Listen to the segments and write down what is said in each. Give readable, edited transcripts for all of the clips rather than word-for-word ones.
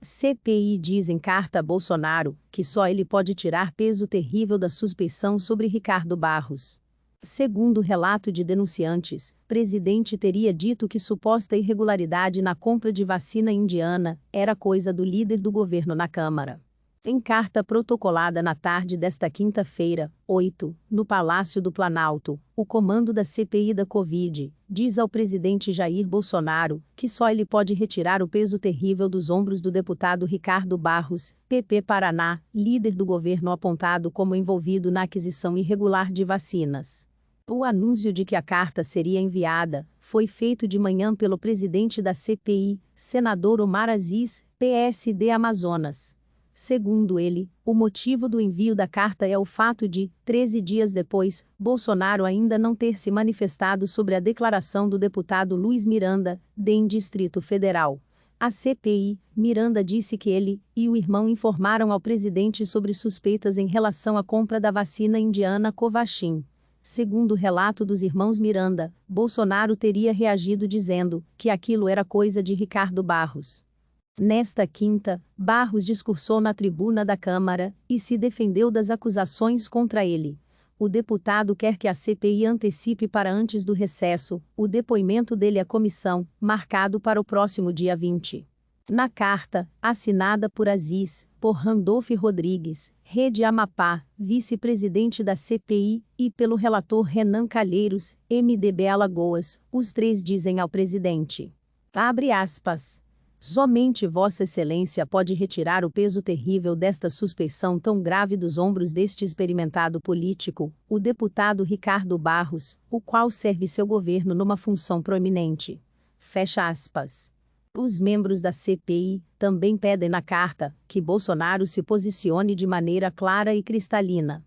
CPI diz em carta a Bolsonaro que só ele pode tirar peso terrível da suspeição sobre Ricardo Barros. Segundo relato de denunciantes, presidente teria dito que suposta irregularidade na compra de vacina indiana era coisa do líder do governo na Câmara. Em carta protocolada na tarde desta quinta-feira, 8, no Palácio do Planalto, o comando da CPI da Covid diz ao presidente Jair Bolsonaro que só ele pode retirar o peso terrível dos ombros do deputado Ricardo Barros, PP Paraná, líder do governo apontado como envolvido na aquisição irregular de vacinas. O anúncio de que a carta seria enviada foi feito de manhã pelo presidente da CPI, senador Omar Aziz, PSD Amazonas. Segundo ele, o motivo do envio da carta é o fato de, 13 dias depois, Bolsonaro ainda não ter se manifestado sobre a declaração do deputado Luiz Miranda, DEM Distrito Federal. A CPI, Miranda disse que ele e o irmão informaram ao presidente sobre suspeitas em relação à compra da vacina indiana Covaxin. Segundo o relato dos irmãos Miranda, Bolsonaro teria reagido dizendo que aquilo era coisa de Ricardo Barros. Nesta quinta, Barros discursou na tribuna da Câmara e se defendeu das acusações contra ele. O deputado quer que a CPI antecipe para antes do recesso o depoimento dele à comissão, marcado para o próximo dia 20. Na carta, assinada por Aziz, por Randolph Rodrigues, Rede Amapá, vice-presidente da CPI, e pelo relator Renan Calheiros, MDB Alagoas, os três dizem ao presidente. Abre aspas. Somente Vossa Excelência pode retirar o peso terrível desta suspeição tão grave dos ombros deste experimentado político, o deputado Ricardo Barros, o qual serve seu governo numa função proeminente. Fecha aspas. Os membros da CPI também pedem na carta que Bolsonaro se posicione de maneira clara e cristalina.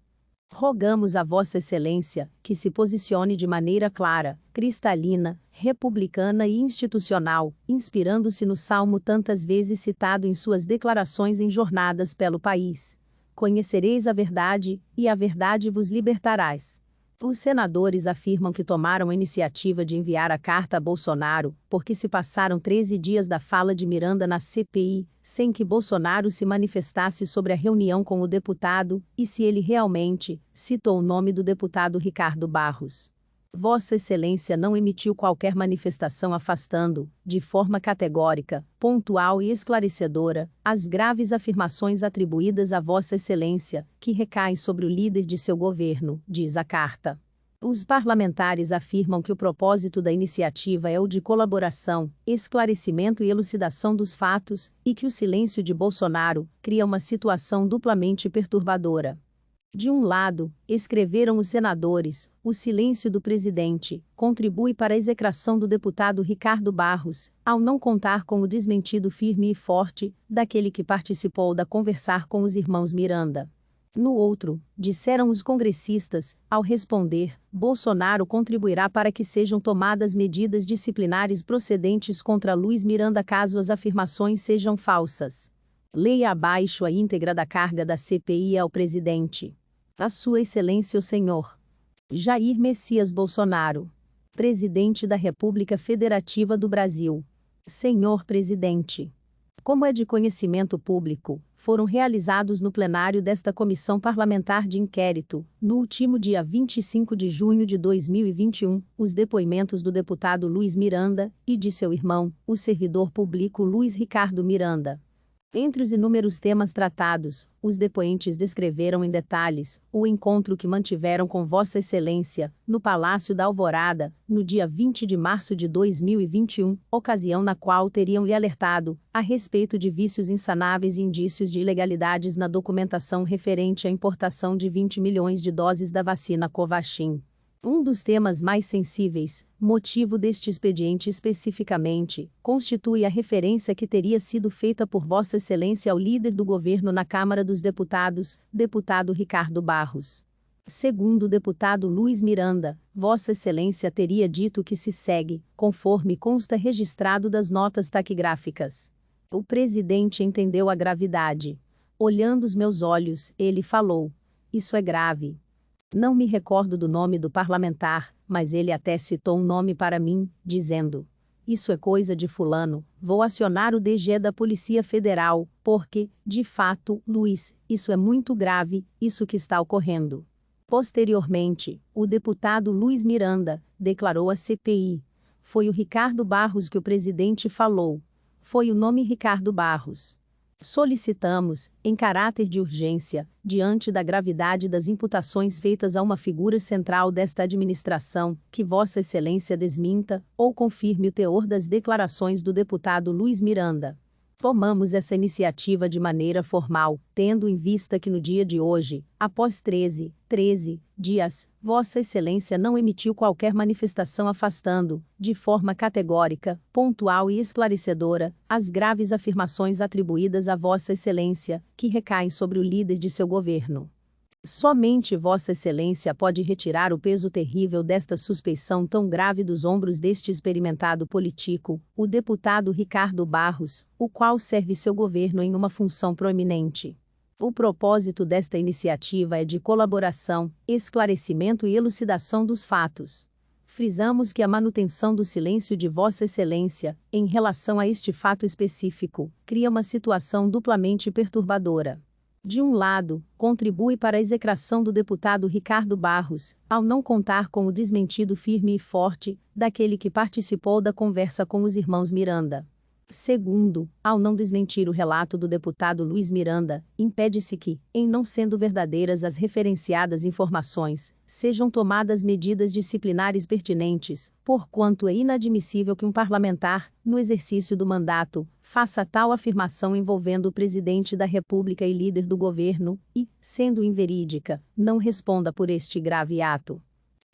Rogamos a Vossa Excelência que se posicione de maneira clara, cristalina, republicana e institucional, inspirando-se no salmo tantas vezes citado em suas declarações em jornadas pelo país. Conhecereis a verdade, e a verdade vos libertarás. Os senadores afirmam que tomaram a iniciativa de enviar a carta a Bolsonaro, porque se passaram 13 dias da fala de Miranda na CPI, sem que Bolsonaro se manifestasse sobre a reunião com o deputado, e se ele realmente citou o nome do deputado Ricardo Barros. Vossa Excelência não emitiu qualquer manifestação afastando, de forma categórica, pontual e esclarecedora, as graves afirmações atribuídas a Vossa Excelência, que recaem sobre o líder de seu governo, diz a carta. Os parlamentares afirmam que o propósito da iniciativa é o de colaboração, esclarecimento e elucidação dos fatos, e que o silêncio de Bolsonaro cria uma situação duplamente perturbadora. De um lado, escreveram os senadores, o silêncio do presidente contribui para a execração do deputado Ricardo Barros, ao não contar com o desmentido firme e forte daquele que participou da conversar com os irmãos Miranda. No outro, disseram os congressistas, ao responder, Bolsonaro contribuirá para que sejam tomadas medidas disciplinares procedentes contra Luiz Miranda caso as afirmações sejam falsas. Leia abaixo a íntegra da carga da CPI ao presidente. A Sua Excelência o Senhor Jair Messias Bolsonaro, Presidente da República Federativa do Brasil. Senhor Presidente. Como é de conhecimento público, foram realizados no plenário desta Comissão Parlamentar de Inquérito, no último dia 25 de junho de 2021, os depoimentos do deputado Luiz Miranda e de seu irmão, o servidor público Luiz Ricardo Miranda. Entre os inúmeros temas tratados, os depoentes descreveram em detalhes o encontro que mantiveram com Vossa Excelência, no Palácio da Alvorada, no dia 20 de março de 2021, ocasião na qual teriam lhe alertado a respeito de vícios insanáveis e indícios de ilegalidades na documentação referente à importação de 20 milhões de doses da vacina Covaxin. Um dos temas mais sensíveis, motivo deste expediente especificamente, constitui a referência que teria sido feita por Vossa Excelência ao líder do governo na Câmara dos Deputados, deputado Ricardo Barros. Segundo o deputado Luiz Miranda, Vossa Excelência teria dito que se segue, conforme consta registrado das notas taquigráficas. O presidente entendeu a gravidade. Olhando os meus olhos, ele falou: isso é grave. Não me recordo do nome do parlamentar, mas ele até citou um nome para mim, dizendo: isso é coisa de fulano, vou acionar o DG da Polícia Federal, porque, de fato, Luiz, isso é muito grave, isso que está ocorrendo. Posteriormente, o deputado Luiz Miranda declarou à CPI: foi o Ricardo Barros que o presidente falou. Foi o nome Ricardo Barros. Solicitamos, em caráter de urgência, diante da gravidade das imputações feitas a uma figura central desta administração, que Vossa Excelência desminta ou confirme o teor das declarações do deputado Luiz Miranda. Tomamos essa iniciativa de maneira formal, tendo em vista que no dia de hoje, após 13 dias, Vossa Excelência não emitiu qualquer manifestação afastando, de forma categórica, pontual e esclarecedora, as graves afirmações atribuídas a Vossa Excelência, que recaem sobre o líder de seu governo. Somente Vossa Excelência pode retirar o peso terrível desta suspeição tão grave dos ombros deste experimentado político, o deputado Ricardo Barros, o qual serve seu governo em uma função proeminente. O propósito desta iniciativa é de colaboração, esclarecimento e elucidação dos fatos. Frisamos que a manutenção do silêncio de Vossa Excelência, em relação a este fato específico, cria uma situação duplamente perturbadora. De um lado, contribui para a execração do deputado Ricardo Barros, ao não contar com o desmentido firme e forte daquele que participou da conversa com os irmãos Miranda. Segundo, ao não desmentir o relato do deputado Luiz Miranda, impede-se que, em não sendo verdadeiras as referenciadas informações, sejam tomadas medidas disciplinares pertinentes, porquanto é inadmissível que um parlamentar, no exercício do mandato, faça tal afirmação envolvendo o presidente da República e líder do governo, e, sendo inverídica, não responda por este grave ato.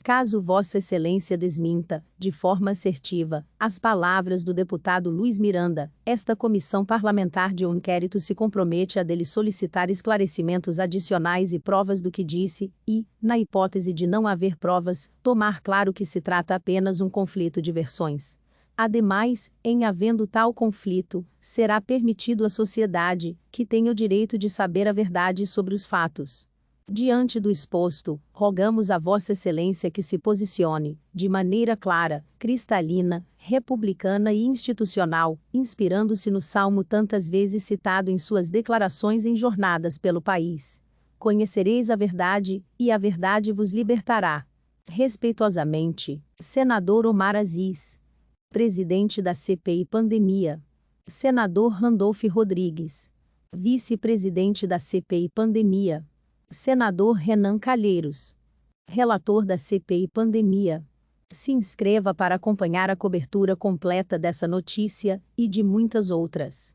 Caso Vossa Excelência desminta, de forma assertiva, as palavras do deputado Luiz Miranda, esta comissão parlamentar de inquérito se compromete a dele solicitar esclarecimentos adicionais e provas do que disse, e, na hipótese de não haver provas, tomar claro que se trata apenas um conflito de versões. Ademais, em havendo tal conflito, será permitido à sociedade, que tenha o direito de saber a verdade sobre os fatos. Diante do exposto, rogamos a Vossa Excelência que se posicione, de maneira clara, cristalina, republicana e institucional, inspirando-se no salmo tantas vezes citado em suas declarações em jornadas pelo país. Conhecereis a verdade, e a verdade vos libertará. Respeitosamente, Senador Omar Aziz. Presidente da CPI Pandemia. Senador Randolph Rodrigues. Vice-presidente da CPI Pandemia. Senador Renan Calheiros. Relator da CPI Pandemia. Se inscreva para acompanhar a cobertura completa dessa notícia, e de muitas outras.